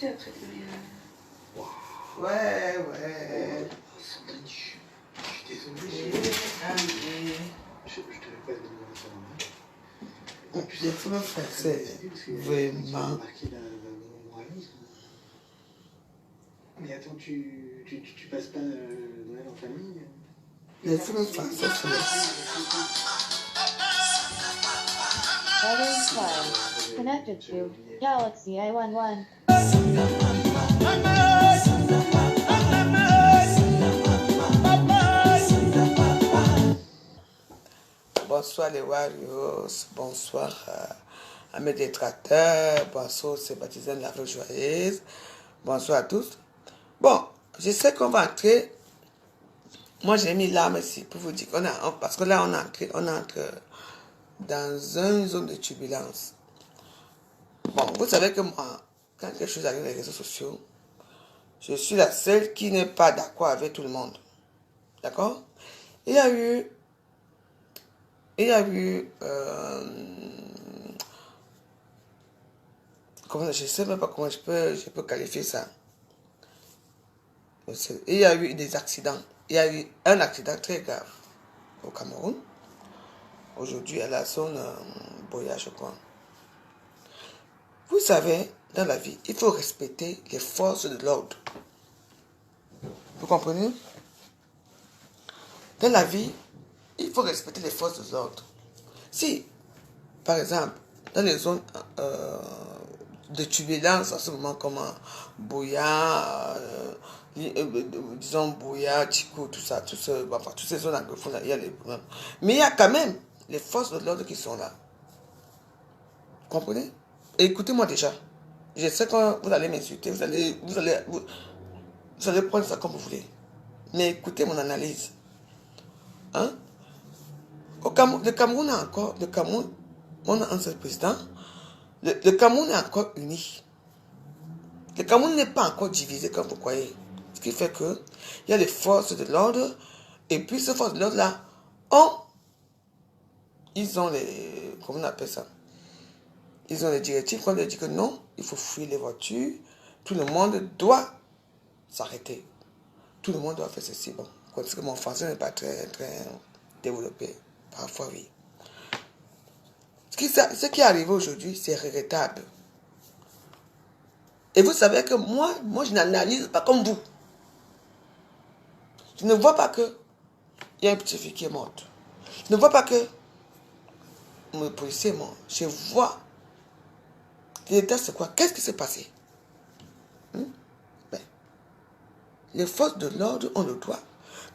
sais, après, Wow. Ouais. Oh, Sandrine, je suis désolé. Je te l'ai pas demandé ça. Les femmes françaises, vraiment. Mais attends, tu passes pas Noël en famille? Les femmes françaises. Weather file. Connected to Galaxy I11. Bonsoir les Warriors, bonsoir à mes détracteurs, bonsoir aux sympathisants de la Rue Joyeuse, bonsoir à tous. Bon, je sais qu'on va entrer. Moi j'ai mis l'arme ici pour vous dire qu'on a, parce que là on entre dans une zone de turbulence. Bon, vous savez que moi, quand quelque chose arrive dans les réseaux sociaux, je suis la seule qui n'est pas d'accord avec tout le monde. D'accord? Il y a eu, comment, je ne sais même pas comment je peux qualifier ça. Il y a eu des accidents. Il y a eu un accident très grave au Cameroun. Aujourd'hui, à la zone Boya, je crois. Vous savez, dans la vie, il faut respecter les forces de l'ordre. Vous comprenez? Dans la vie, il faut respecter les forces de l'ordre. Si, par exemple, dans les zones de turbulence en ce moment, comme Boya, disons Boya, Tico, tout ça, toutes ces zones anglophones, il y a les problèmes. Mais il y a quand même les forces de l'ordre qui sont là. Vous comprenez? Et écoutez-moi déjà. Je sais que vous allez m'insulter, vous allez prendre ça comme vous voulez. Mais écoutez mon analyse. Hein? Le Cameroun a encore, on a un seul président. Le Cameroun est encore uni. Le Cameroun n'est pas encore divisé comme vous croyez. Ce qui fait que il y a les forces de l'ordre. Et puis ces forces de l'ordre là, ils ont les, comment on appelle ça? Ils ont les directives qu'on leur dit que non, il faut fuir les voitures. Tout le monde doit s'arrêter. Tout le monde doit faire ceci. Bon, parce que mon français n'est pas très développé. Parfois, oui. Ce qui est arrivé aujourd'hui, c'est regrettable. Et vous savez que moi je n'analyse pas comme vous. Je ne vois pas que il y a un petit fille qui est morte. Je ne vois pas que le policier est mort. Je vois l'état, c'est quoi? Qu'est-ce qui s'est passé? Les forces de l'ordre ont le droit.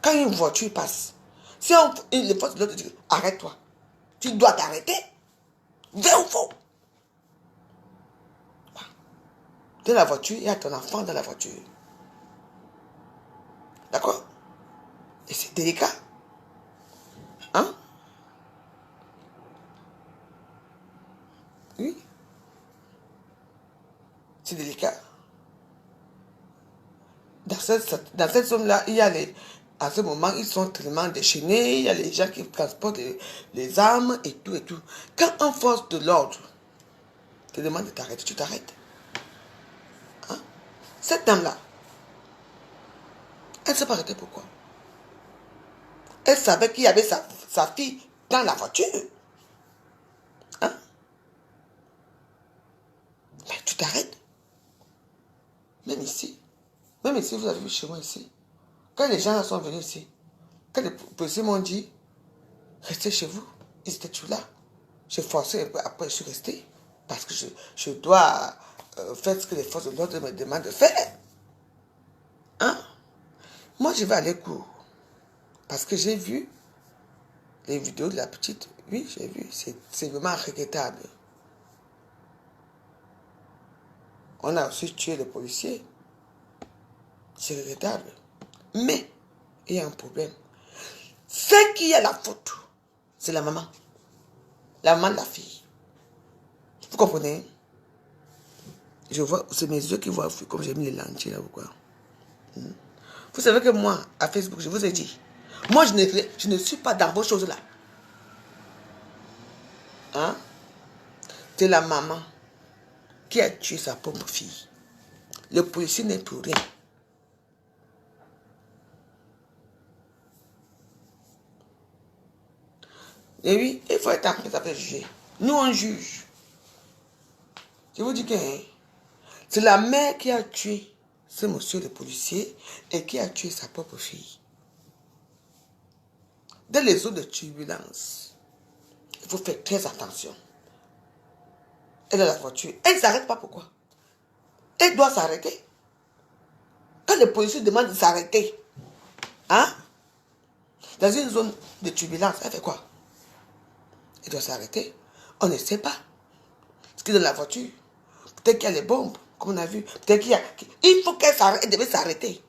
Quand une voiture passe, si les forces de l'ordre disent arrête-toi, tu dois t'arrêter. Vrai ou faux? Dans la voiture, il y a ton enfant dans la voiture. D'accord? Et c'est délicat. Hein? Oui. C'est délicat. Dans cette zone-là, il y a à ce moment, ils sont tellement déchaînés, il y a les gens qui transportent les armes et tout et tout. Quand un force de l'ordre te demande de t'arrêter, tu t'arrêtes. Hein? Cette dame-là, elle ne s'est pas arrêtée pourquoi? Elle savait qu'il y avait sa fille dans la voiture. Hein? Mais tu t'arrêtes. Même ici, vous avez vu chez moi ici. Quand les gens sont venus ici, quand les policiers m'ont dit, restez chez vous, ils étaient tous là. J'ai forcé un peu, après je suis resté. Parce que je dois faire ce que les forces de l'ordre me demandent de faire. Hein? Moi, je vais aller court. Parce que j'ai vu les vidéos de la petite. Oui, j'ai vu. C'est vraiment regrettable. On a aussi tué le policier. C'est regrettable. Mais, il y a un problème. C'est qui a la faute? C'est la maman. La maman de la fille. Vous comprenez? Je vois, c'est mes yeux qui voient comme j'ai mis les lentilles là ou quoi. Vous savez que moi, à Facebook, je vous ai dit, moi je ne suis pas dans vos choses là. Hein? C'est la maman qui a tué sa pauvre fille. Le policier n'est pour rien. Et oui, il faut être appris à faire juger. Nous, on juge. Je vous dis que c'est la mère qui a tué ce monsieur le policier et qui a tué sa propre fille. Dans les zones de turbulence, il faut faire très attention. Elle est dans la voiture. Elle ne s'arrête pas, pourquoi? Elle doit s'arrêter. Quand le policier demande de s'arrêter, hein? Dans une zone de turbulence, elle fait quoi? Elle doit s'arrêter. On ne sait pas. Ce qui est dans la voiture. Peut-être qu'il y a les bombes, comme on a vu. Peut-être qu'il y a... Il faut qu'elle s'arrête. Elle devait s'arrêter.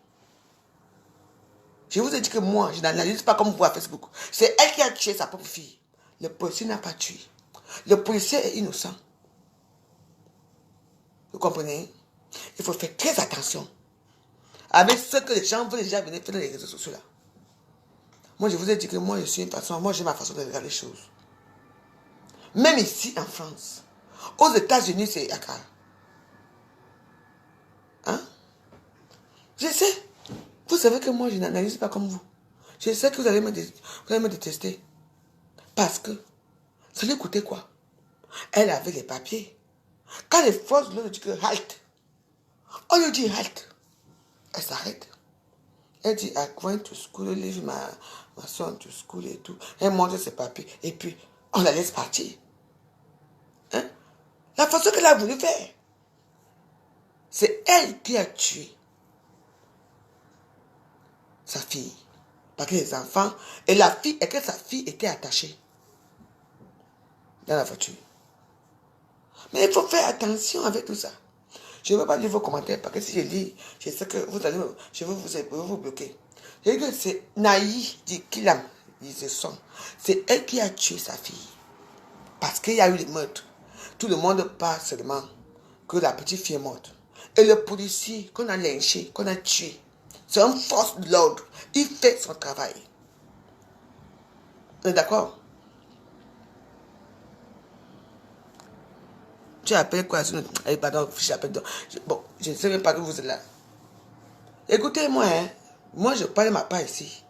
Je vous ai dit que moi, je n'analyse pas comme vous à Facebook. C'est elle qui a tué sa propre fille. Le policier n'a pas tué. Le policier est innocent. Vous comprenez? Il faut faire très attention avec ce que les gens veulent déjà venir faire dans les réseaux sociaux là. Moi, je vous ai dit que moi, je suis une façon, moi, j'ai ma façon de regarder les choses. Même ici, en France. Aux États-Unis, c'est Akar. Hein? Je sais. Vous savez que moi, je n'analyse pas comme vous. Je sais que vous allez me détester. Parce que, ça lui coûtait quoi? Elle avait les papiers. Quand les forces lui disent que halte, on lui dit halte. Elle s'arrête. Elle dit, I'm going to school, leave ma son to school et tout. Elle montre ses papiers. Et puis, on la laisse partir. Hein? La façon qu'elle a voulu faire. C'est elle qui a tué sa fille. Parce que les enfants, et la fille, et que sa fille était attachée dans la voiture. Mais il faut faire attention avec tout ça. Je ne veux pas lire vos commentaires parce que si je lis, je sais que vous allez, je vais vous bloquer. Je dis que c'est Naï dit Kilam, dit ce son. C'est elle qui a tué sa fille. Parce qu'il y a eu les meurtres. Tout le monde parle seulement que la petite fille est morte. Et le policier qu'on a lynché, qu'on a tué, c'est une force de l'ordre. Il fait son travail. Vous êtes d'accord? Tu appelles quoi? Pardon, j'appelle. Bon, je ne sais même pas que vous êtes là. Écoutez-moi, hein. Moi, je parle ma part ici.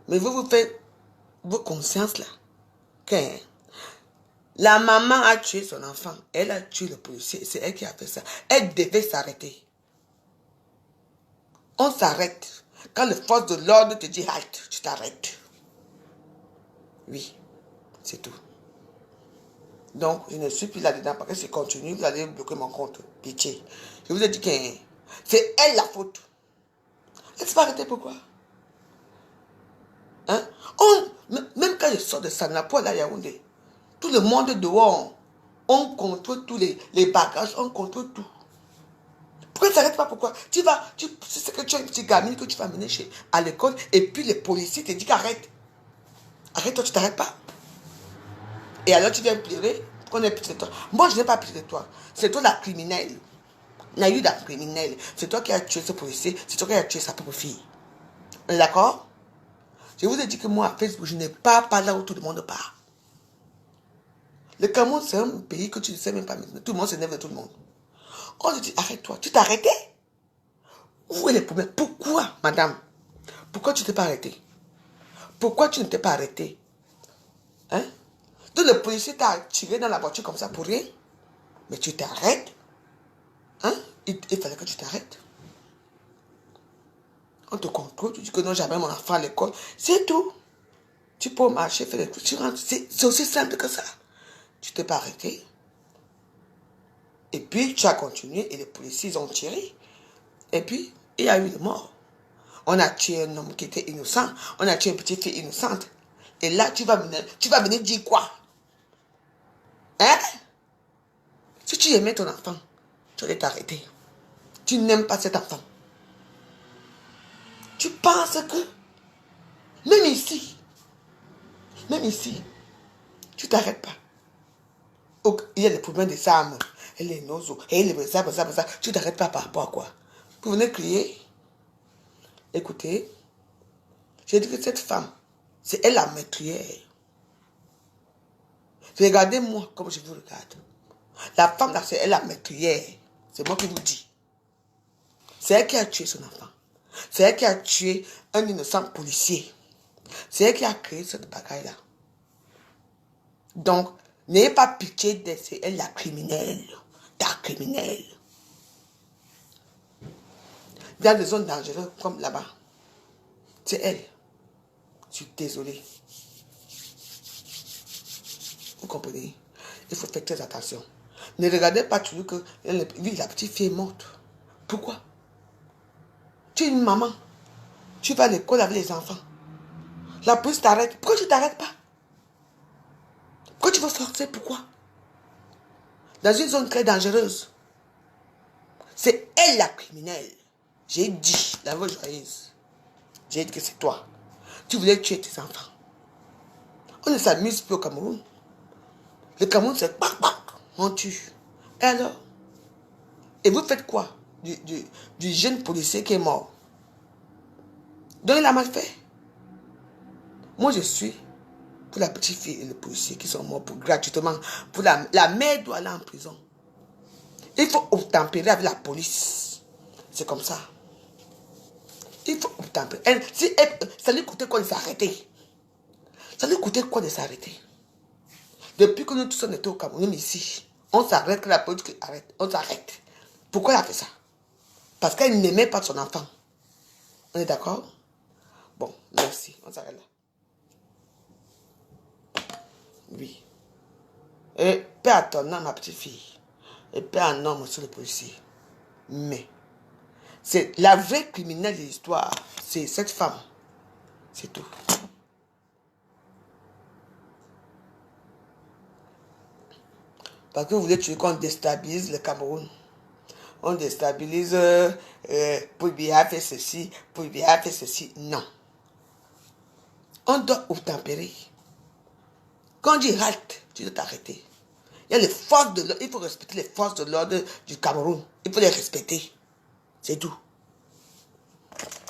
Mais vous faites vos consciences là. Que la maman a tué son enfant. Elle a tué le policier. C'est elle qui a fait ça. Elle devait s'arrêter. On s'arrête. Quand le force de l'ordre te dit halte, tu t'arrêtes. Oui, c'est tout. Donc, je ne suis plus là-dedans parce que si je continue, vous allez bloquer mon compte. Pitié. Je vous ai dit que c'est elle la faute. Elle s'est pas arrêtée, pourquoi? Hein? Même quand je sors de Sanapo, à Yaoundé, tout le monde dehors, on contrôle tous les bagages, on contrôle tout. Pourquoi tu ne t'arrêtes pas? Pourquoi? C'est que tu as une petite gamine que tu vas mener à l'école et puis les policiers te disent qu'arrête. Arrête-toi, tu ne t'arrêtes pas. Et alors tu viens pleurer qu'on ait pitié de toi. Moi, je n'ai pas pitié de toi. C'est toi la criminelle. Naïu la criminelle. C'est toi qui as tué ce policier. C'est toi qui as tué sa propre fille. D'accord? Je vous ai dit que moi, à Facebook, je n'ai pas là où tout le monde part. Le Cameroun, c'est un pays que tu ne sais même pas maintenant. Tout le monde s'énerve de tout le monde. On te dit, arrête-toi. Tu t'es arrêté? Où est le problème? Pourquoi, madame? Pourquoi tu ne t'es pas arrêté? Pourquoi tu ne t'es pas arrêté? Hein? Donc le policier t'a tiré dans la voiture comme ça pour rien. Mais tu t'arrêtes. Hein? Il fallait que tu t'arrêtes. On te contrôle, tu dis que non, j'amène mon enfant à l'école. C'est tout. Tu peux marcher, faire des trucs, tu rentres. C'est aussi simple que ça. Tu t'es pas arrêté. Et puis, tu as continué et les policiers ils ont tiré. Et puis, il y a eu des morts. On a tué un homme qui était innocent. On a tué une petite fille innocente. Et là, tu vas venir dire quoi? Hein? Si tu aimais ton enfant, tu allais t'arrêter. Tu n'aimes pas cet enfant. Tu penses que, même ici, tu t'arrêtes pas. Il y a des problèmes des armes, et les nosos, et les ça. Tu t'arrêtes pas par rapport à quoi? Vous venez crier. Écoutez, j'ai dit que cette femme, c'est elle la meurtrière. Regardez-moi comme je vous regarde. La femme là, c'est elle la meurtrière. C'est moi qui vous dis. C'est elle qui a tué son enfant. C'est elle qui a tué un innocent policier. C'est elle qui a créé cette bagaille-là. Donc, n'ayez pas pitié d'elle, c'est elle la criminelle. Ta criminelle. Dans des zones dangereuses comme là-bas. C'est elle. Je suis désolé. Vous comprenez? Il faut faire très attention. Ne regardez pas toujours que la petite fille est morte. Pourquoi? Tu es une maman. Tu vas à l'école avec les enfants. La police t'arrête. Pourquoi tu ne t'arrêtes pas? Pourquoi tu vas sortir? Pourquoi? Dans une zone très dangereuse. C'est elle la criminelle. J'ai dit, la voix joyeuse. J'ai dit que c'est toi. Tu voulais tuer tes enfants. On ne s'amuse plus au Cameroun. Le Cameroun, c'est pac, pac, on tue. Et alors? Et vous faites quoi du jeune policier qui est mort? Donc il a mal fait. Moi, je suis pour la petite fille et le policier qui sont morts gratuitement. Pour la mère doit aller en prison. Il faut obtempérer avec la police. C'est comme ça. Il faut obtempérer. Ça lui coûtait quoi de s'arrêter? Ça lui coûtait quoi de s'arrêter? Depuis que nous tous on était au Cameroun ici, on s'arrête que la police arrête. On s'arrête. Pourquoi elle a fait ça? Parce qu'elle n'aimait pas son enfant. On est d'accord? Bon, merci. On s'arrête là. Oui. Et paix à ton âme, ma petite fille. Et paix à un homme, monsieur le policier. Mais, c'est la vraie criminelle de l'histoire. C'est cette femme. C'est tout. Parce que vous voulez tuer qu'on déstabilise le Cameroun. On déstabilise pour bien faire ceci, pour bien faire ceci. Non. On doit obtempérer. Quand on dit halte, tu dois t'arrêter. Il y a les forces de l'ordre. Il faut respecter les forces de l'ordre du Cameroun. Il faut les respecter. C'est tout.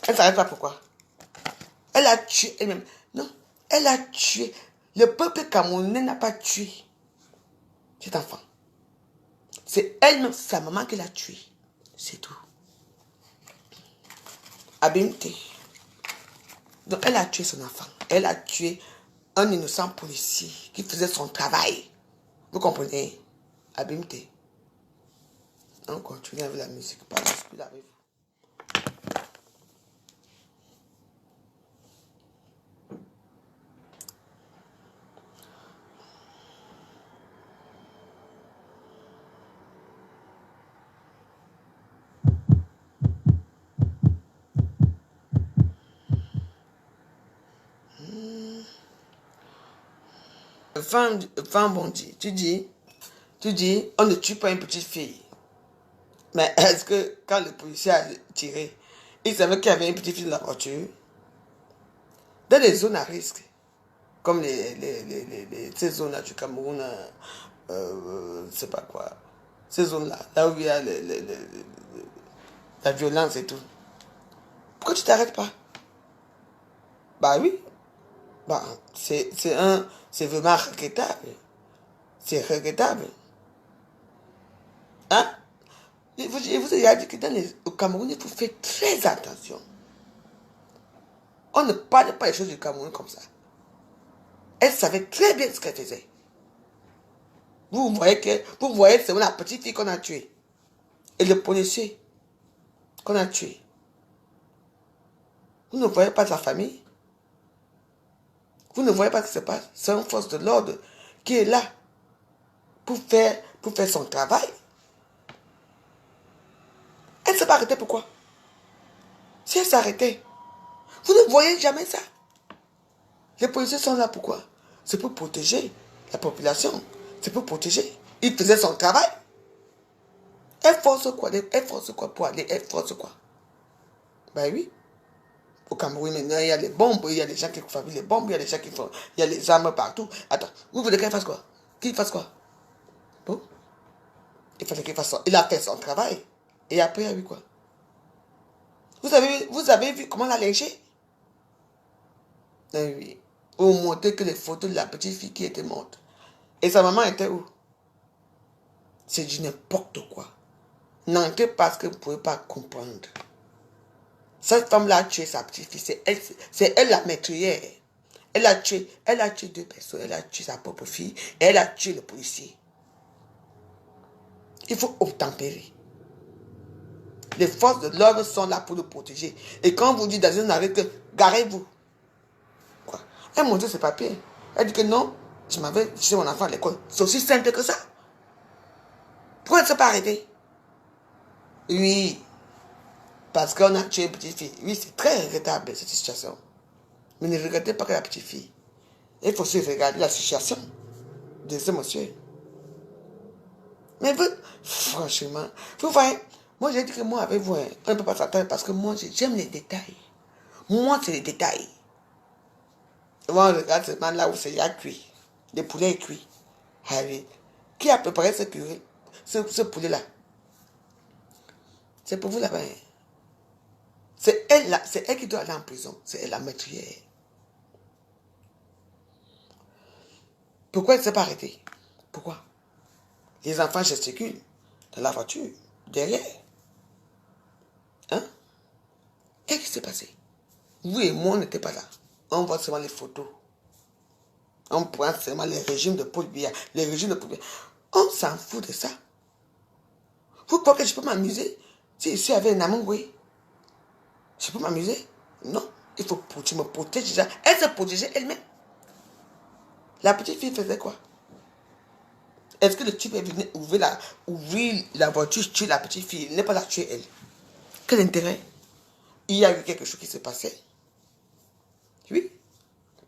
Elle ne s'arrête pas pourquoi. Elle a tué elle-même. Non, elle a tué. Le peuple camerounais n'a pas tué cet enfant. C'est elle-même, sa maman qui l'a tué. C'est tout. Abimté. Donc elle a tué son enfant. Elle a tué un innocent policier qui faisait son travail. Vous comprenez? Abimté. On continue avec la musique. Pas de avec vous. Femme bondit. Tu dis, on ne tue pas une petite fille. Mais est-ce que quand le policier a tiré, il savait qu'il y avait une petite fille dans la voiture? Dans les zones à risque, comme ces zones-là du Cameroun, je ne sais pas quoi, ces zones-là, là où il y a la violence et tout. Pourquoi tu t'arrêtes pas? Bah oui. Bah, c'est vraiment regrettable. C'est regrettable. Hein? Je vous ai dit que au Cameroun, il faut faire très attention. On ne parle pas des choses du Cameroun comme ça. Elle savait très bien ce qu'elle faisait. Vous voyez, c'est la petite fille qu'on a tuée. Et le policier qu'on a tué. Vous ne voyez pas sa famille? Vous ne voyez pas ce qui se passe? C'est une force de l'ordre qui est là pour faire son travail. Elle ne s'est pas arrêtée, pourquoi? Si elle s'arrêtait, vous ne voyez jamais ça. Les policiers sont là, pourquoi? C'est pour protéger la population. C'est pour protéger. Il faisait son travail. Elle force quoi? Elle force quoi pour aller? Elle force quoi? Ben oui. Au Cameroun, maintenant, il y a les bombes, il y a des gens qui fabriquent les bombes, il y a des gens qui font... Il y a les armes partout. Attends, vous voulez qu'elle fasse quoi? Qu'il fasse quoi? Bon? Il fallait qu'il fasse ça. Il a fait son travail. Et après, il y a eu quoi? Vous avez vu comment la lynché? Ben oui. Vous montrez que les photos de la petite fille qui était morte. Et sa maman était où? C'est du n'importe quoi. N'entrez pas ce que vous ne pouvez pas comprendre. Cette femme-là a tué sa petite-fille. C'est elle la meurtrière. Elle a tué 2 personnes. Elle a tué sa propre fille. Et elle a tué le policier. Il faut obtempérer. Les forces de l'ordre sont là pour nous protéger. Et quand on vous dit dans une arrêt que garez-vous. Quoi? Elle montre ses papiers. Elle dit que non, je m'avais jeté mon enfant à l'école. C'est aussi simple que ça. Pourquoi elle ne s'est pas arrêtée? Oui. Parce qu'on a tué une petite fille. Oui, c'est très regrettable cette situation. Mais ne regrettez pas que la petite fille. Il faut aussi regarder la situation de ce monsieur. Mais vous, franchement, vous voyez, moi j'ai dit que moi avec vous, on ne peut pas s'attendre parce que moi j'aime les détails. Moi c'est les détails. Moi on regarde seulement là où c'est déjà cuit. Les poulets cuits. Ah oui. Qui a préparé ce purée, ce poulet-là? C'est pour vous là-bas. C'est elle qui doit aller en prison. C'est elle la meurtrière. Pourquoi elle ne s'est pas arrêtée? Pourquoi? Les enfants gesticulent dans la voiture, derrière. Hein? Qu'est-ce qui s'est passé? Vous et moi, on n'était pas là. On voit seulement les photos. On prend seulement les régimes de Paul Biya. Les régimes de Paul Biya. On s'en fout de ça. Vous croyez que je peux m'amuser si je suis avec un amoué? Je peux m'amuser? Non. Il faut que tu me protèges déjà. Elle se protégeait elle-même. La petite fille faisait quoi? Est-ce que le type est venu ouvrir la voiture, tuer la petite fille? Il n'est pas la tuer elle. Quel intérêt? Il y a eu quelque chose qui s'est passé. Oui.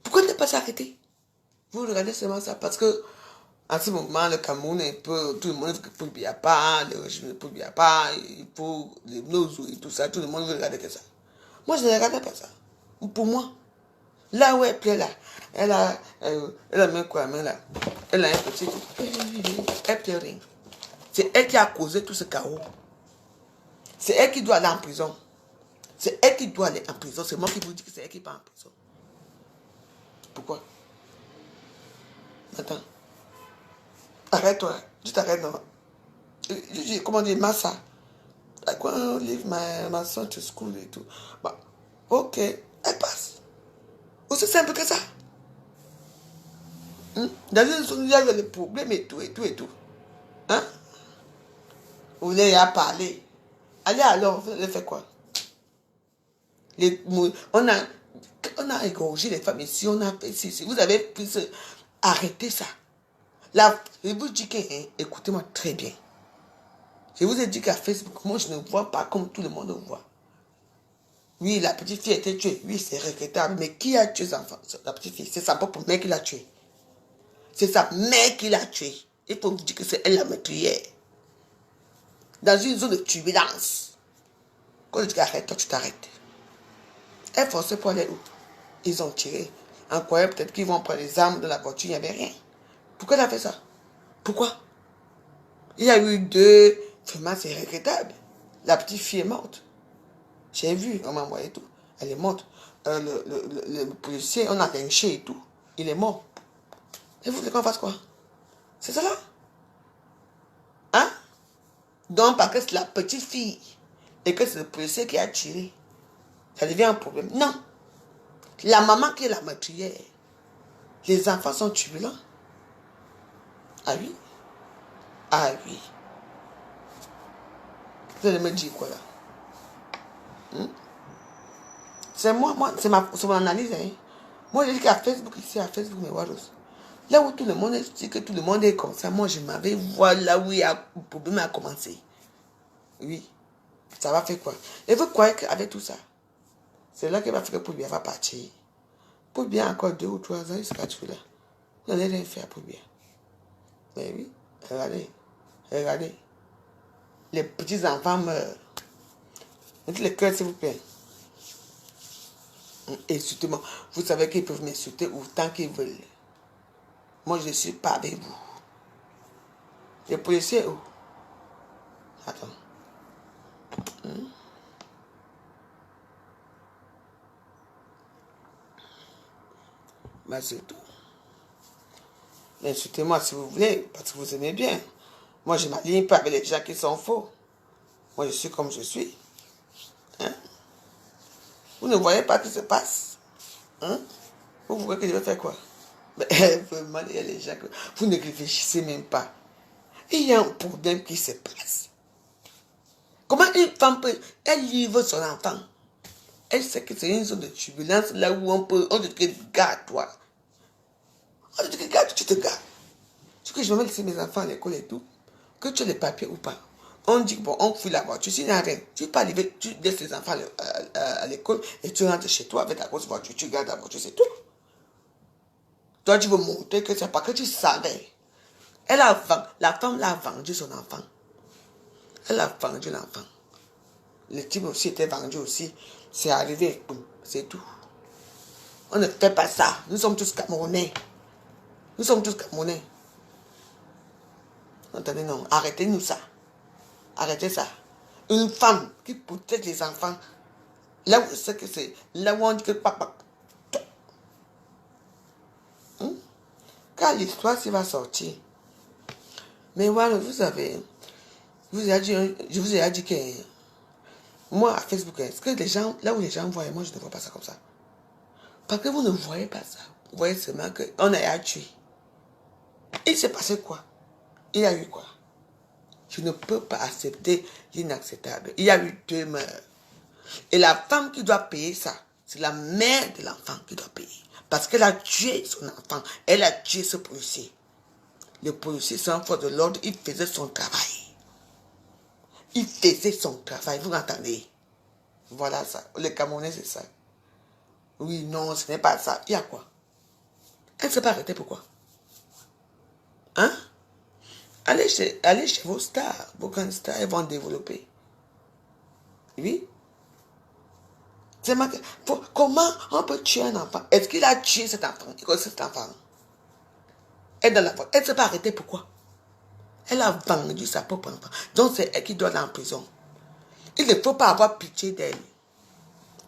Pourquoi ne pas s'arrêter? Vous regardez seulement ça parce que en ce moment, le Cameroun est un peu, tout le monde veut que Paul Biya pas, le régime de Paul Biya pas, il faut les Nozo et tout ça, tout le monde veut regarder que ça. Moi, je ne regardais pas ça. Pour moi, là où elle plaît là, elle a mis quoi, main là? Elle a un petit truc. Elle plaît rien. C'est elle qui a causé tout ce chaos. C'est elle qui doit aller en prison. C'est elle qui doit aller en prison. C'est moi qui vous dis que c'est elle qui part en prison. Pourquoi? Attends. Arrête-toi. Tu t'arrêtes, non? Comment dire, Massa? Like, when I leave my son to school et tout. Bah, ok, elle passe. Aussi simple que ça. Dans une zone, il y a des problèmes et tout, et tout, et tout. Hein? Vous voulez y a parlé. Allez alors, vous avez fait quoi? On a égorgé les femmes ici, on a fait ici. Vous avez pu arrêter ça. Là, je vous dis que, écoutez-moi très bien. Je vous ai dit qu'à Facebook, moi je ne vois pas comme tout le monde voit. Oui, la petite fille a été tuée. Oui, c'est regrettable. Mais qui a tué la petite fille? C'est sa propre mère qui l'a tuée. C'est sa mère qui l'a tuée. Il faut vous dire que c'est elle la meurtrière. Dans une zone de turbulence. Quand je dis arrête, toi tu t'arrêtes. Elle forçait pour aller où? Ils ont tiré. En croyant peut-être qu'ils vont prendre les armes de la voiture, il n'y avait rien. Pourquoi elle a fait ça? Pourquoi? Il y a eu 2... Vraiment, c'est regrettable. La petite fille est morte. J'ai vu, on m'a envoyé tout. Elle est morte. Le policier, on a lynché et tout. Il est mort. Et vous voulez qu'on fasse quoi? C'est ça là? Hein? Donc, parce que c'est la petite fille et que c'est le policier qui a tiré, ça devient un problème. Non. La maman qui est la meurtrière. Les enfants sont turbulents. Ah oui? Ah oui. Vous allez me dire quoi là? C'est c'est mon analyse. Hein? Moi, je dis qu'à Facebook, ici, à Facebook, mais voilà. Là où tout le monde dit que tout le monde est comme ça, moi, je m'avais voir là où il y a le problème a commencé. Oui. Ça va faire quoi? Et vous croyez qu'avec tout ça, c'est là qu'il va faire que Paul Biya va partir. Paul Biya encore 2 ou 3 ans, il sera toujours là. Vous n'allez rien faire Paul Biya. Mais oui, regardez. Regardez. Les petits enfants meurent. Mettez le cœur, s'il vous plaît. Insultez-moi. Vous savez qu'ils peuvent m'insulter autant qu'ils veulent. Moi, je ne suis pas avec vous. Les policiers, où? Attends. Mais c'est tout. Insultez-moi si vous voulez, parce que vous aimez bien. Moi, je ne m'aligne pas avec les gens qui sont faux. Moi, je suis comme je suis. Hein? Vous ne voyez pas ce qui se passe? Hein? Vous voyez que je vais faire quoi? Mais vraiment, il y a les gens que vous ne réfléchissez même pas. Il y a un problème qui se passe. Comment une femme peut... Elle livre son enfant. Elle sait que c'est une zone de turbulence là où on te dit, garde-toi. On te dit, garde, tu te gardes. Tu que je vais laisser mes enfants à l'école et tout. Que tu as les papiers ou pas. On dit, bon, on fuit la voiture. Si n'a rien, tu peux arriver, tu laisses les enfants à l'école et tu rentres chez toi avec ta grosse voiture. Tu gardes la voiture, c'est tout. Toi, tu veux montrer que c'est pas que tu savais. La femme l'a vendu son enfant. Elle a vendu l'enfant. Le type aussi était vendu aussi. C'est arrivé, c'est tout. On ne fait pas ça. Nous sommes tous Camerounais. Nous sommes tous Camerounais. Attendez, non, arrêtez-nous ça. Arrêtez ça. Une femme qui protège les enfants, là où c'est que c'est, là où on dit que papa. Quand l'histoire s'y va sortir. Mais voilà, vous savez, je vous ai dit que moi, à Facebook, est-ce que les gens, là où les gens voient, moi je ne vois pas ça comme ça. Parce que vous ne voyez pas ça. Vous voyez seulement qu'on a tué. Il s'est passé quoi? Il y a eu quoi? Je ne peux pas accepter l'inacceptable. Il y a eu 2 meurtres. Et la femme qui doit payer ça, c'est la mère de l'enfant qui doit payer. Parce qu'elle a tué son enfant. Elle a tué ce policier. Le policier, c'est un force de l'ordre, il faisait son travail. Il faisait son travail, vous entendez? Voilà ça. Les Camerounais, c'est ça. Oui, non, ce n'est pas ça. Il y a quoi? Elle ne s'est pas arrêtée, pourquoi? Hein? Allez chez vos stars, vos grandes stars, elles vont développer. Oui? C'est marqué. Comment on peut tuer un enfant? Est-ce qu'il a tué cet enfant? Elle est dans la voie. Elle ne s'est pas arrêtée, pourquoi? Elle a vendu sa propre enfant. Donc c'est elle qui doit aller en prison. Il ne faut pas avoir pitié d'elle.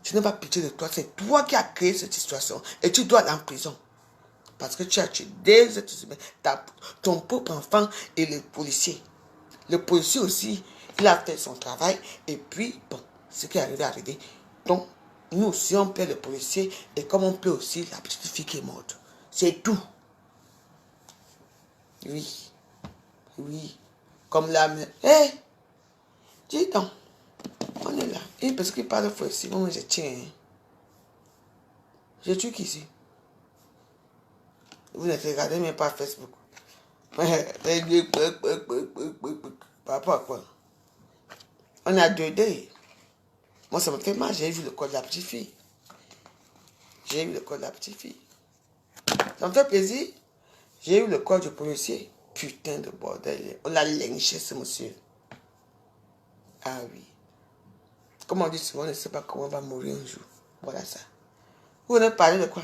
Tu n'as pas pitié de toi. C'est toi qui as créé cette situation. Et tu dois aller en prison. Parce que tu as tué des êtres humains. Ton propre enfant et le policier. Le policier aussi, il a fait son travail. Et puis, bon, ce qui est arrivé. Donc, nous aussi, on plaît le policier. Et comme on plaît aussi la petite fille qui est morte. C'est tout. Oui. Oui. Comme la... Hé! Dis donc. On est là. Et parce qu'il parle faux ici. Moi, je tiens. Je tue qui ici? Vous ne regardez même pas Facebook. Par rapport à quoi? On a 2D. Moi, ça me fait mal. J'ai vu le corps de la petite fille. J'ai eu le corps de la petite fille. Ça me fait plaisir. J'ai eu le corps du policier. Putain de bordel. On l'a lynché, ce monsieur. Ah oui. Comme on dit souvent, on ne sait pas comment on va mourir un jour. Voilà ça. Vous venez parler de quoi?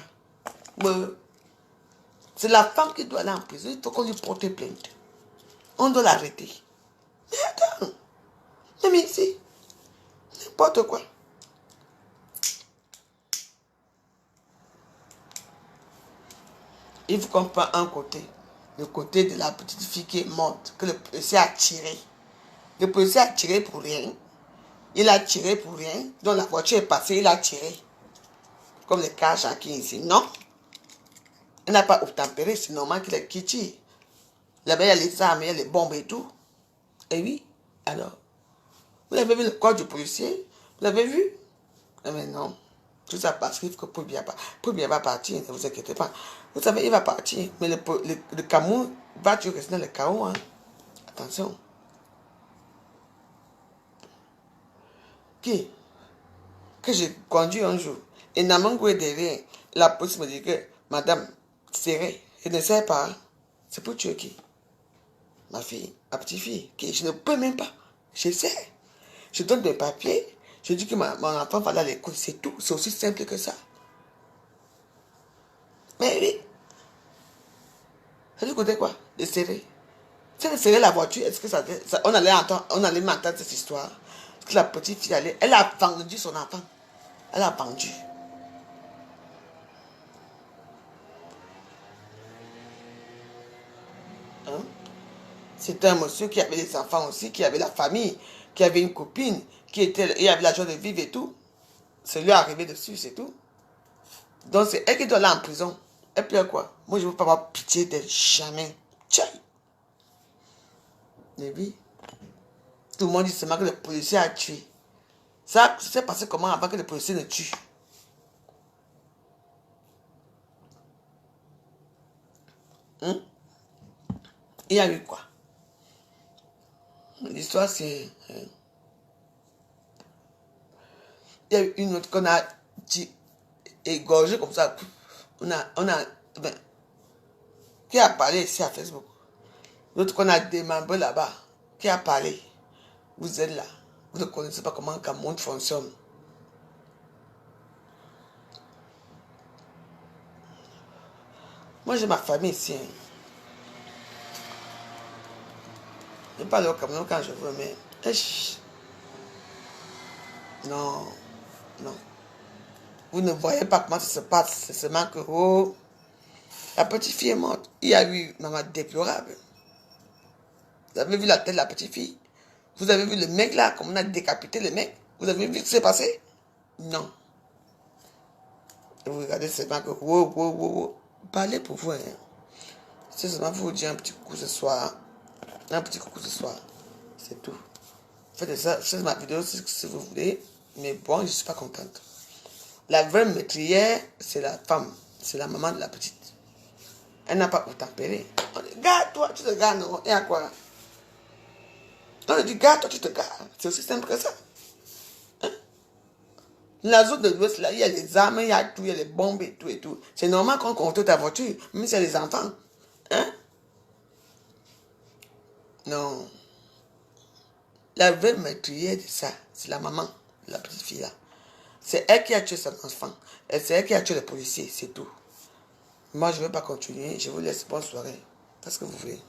C'est la femme qui doit aller en prison. Il faut qu'on lui porte plainte. On doit l'arrêter. Mais attends. Même ici. N'importe quoi. Il faut qu'on prenne un côté. Le côté de la petite fille qui est morte. Que le policier a tiré. Le policier a tiré pour rien. Il a tiré pour rien. Donc la voiture est passée. Il a tiré. Comme le cas chacun ici. Non. Il n'a pas obtempéré. C'est normal qu'il tire. Là-bas, il y a les armes, il y a les bombes et tout. Et oui. Alors. Vous avez vu le corps du policier? Vous l'avez vu? Mais non. Tout ça parce qu'il faut que Poubia va partir. Ne vous inquiétez pas. Vous savez, il va partir. Mais le Cameroun va toujours rester dans le chaos. Hein. Attention. Qui? Que j'ai conduit un jour. Et Namangoué derrière. La police me dit que, madame, serré. Je ne sais pas. C'est pour tuer qui? Ma fille, ma petite fille. Qui? Je ne peux même pas. Je sais. Je donne des papiers. Je dis que mon enfant va aller à l'école. C'est tout. C'est aussi simple que ça. Mais oui. Ça dit côté quoi? De serrer. Si elle serrait la voiture, est-ce que on allait m'entendre cette histoire? Parce que la petite fille, elle a vendu son enfant. Elle a vendu. Hein? C'était un monsieur qui avait des enfants aussi, qui avait la famille, qui avait une copine, il avait la joie de vivre et tout. C'est lui arrivé dessus, c'est tout. Donc c'est elle qui doit aller en prison. Et puis quoi? Moi, je ne veux pas avoir pitié d'elle jamais. Tiens. Et oui. Tout le monde dit seulement que le policier a tué. Ça s'est passé comment avant que le policier ne tue? Il y a eu quoi? L'histoire, c'est... Il y a eu une autre qu'on a dit, égorgée comme ça. Ben, qui a parlé ici à Facebook? L'autre qu'on a démembré là-bas. Qui a parlé? Vous êtes là. Vous ne connaissez pas comment le monde fonctionne. Moi, j'ai ma famille ici. Hein. Je parle au Cameroun quand je veux, mais... Non, non. Vous ne voyez pas comment ça se passe. C'est seulement que, oh, la petite fille est morte. Il y a eu maman déplorable. Vous avez vu la tête de la petite fille? Vous avez vu le mec là, comme on a décapité le mec? Vous avez vu ce qui s'est passé? Non. Et vous regardez seulement que, wow. Parlez pour vous. Hein. C'est seulement vous dire un petit coucou ce soir. Un petit coucou ce soir. C'est tout. Faites ça, faites ma vidéo si vous voulez. Mais bon, je ne suis pas contente. La vraie meurtrière, c'est la femme. C'est la maman de la petite. Elle n'a pas pour tempérer. On dit, garde, toi, tu te gardes, non? Et à quoi? On dit, garde, toi, tu te gardes. C'est aussi simple que ça. Hein? La zone de l'Ouest, là, il y a les armes, il y a tout, il y a les bombes et tout et tout. C'est normal qu'on contrôle ta voiture, même s'il y a les enfants. Hein? Non. La vraie meurtrière de ça, c'est la maman de la petite fille là. C'est elle qui a tué son enfant. Et c'est elle qui a tué le policier, c'est tout. Moi, je ne veux pas continuer. Je vous laisse. Bonne soirée. Faites ce que vous voulez.